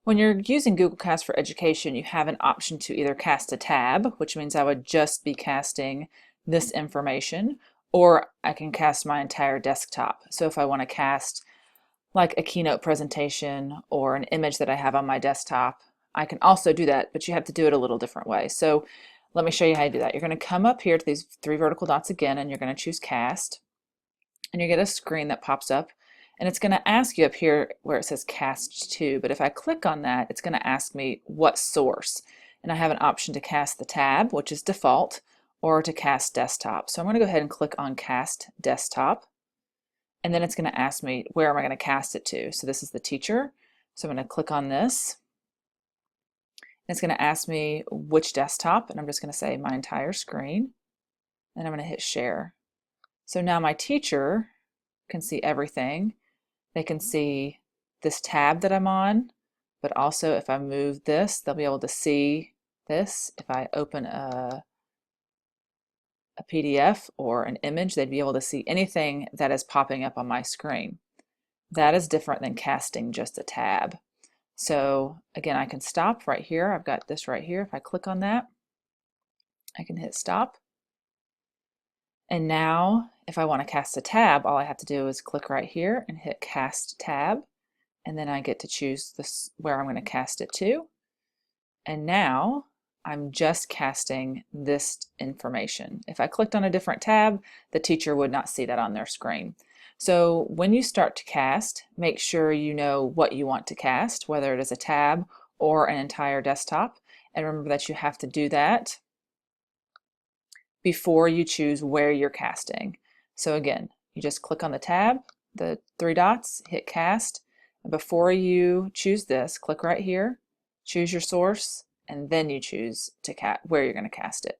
When you're using Google Cast for Education, you have an option to either cast a tab, which means I would just be casting this information, or I can cast my entire desktop. So if I want to cast like a keynote presentation or an image that I have on my desktop, I can also do that, but you have to do it a little different way. So let me show you how to do that. You're going to come up here to these three vertical dots again, and you're going to choose Cast, and you get a screen that pops up, and it's going to ask you up here where it says Cast To, but if I click on that, it's going to ask me what source, and I have an option to cast the tab, which is default, or to cast desktop. So I'm going to go ahead and click on Cast Desktop, and then it's going to ask me where am I going to cast it to. So this is the teacher, so I'm going to click on this. It's going to ask me which desktop, and I'm just going to say my entire screen, and I'm going to hit share. So now my teacher can see everything. They can see this tab that I'm on, but also if I move this, they'll be able to see this. If I open a PDF or an image, they'd be able to see anything that is popping up on my screen. That is different than casting just a tab. So again, I can stop right here. I've got this right here. If I click on that, I can hit stop. And now if I want to cast a tab, all I have to do is click right here and hit cast tab. And then I get to choose this where I'm going to cast it to. And now I'm just casting this information. If I clicked on a different tab, the teacher would not see that on their screen. So when you start to cast, make sure you know what you want to cast, whether it is a tab or an entire desktop. And remember that you have to do that before you choose where you're casting. So again, you just click on the tab, the three dots, hit cast. And before you choose this, click right here, choose your source, and then you choose to where you're going to cast it.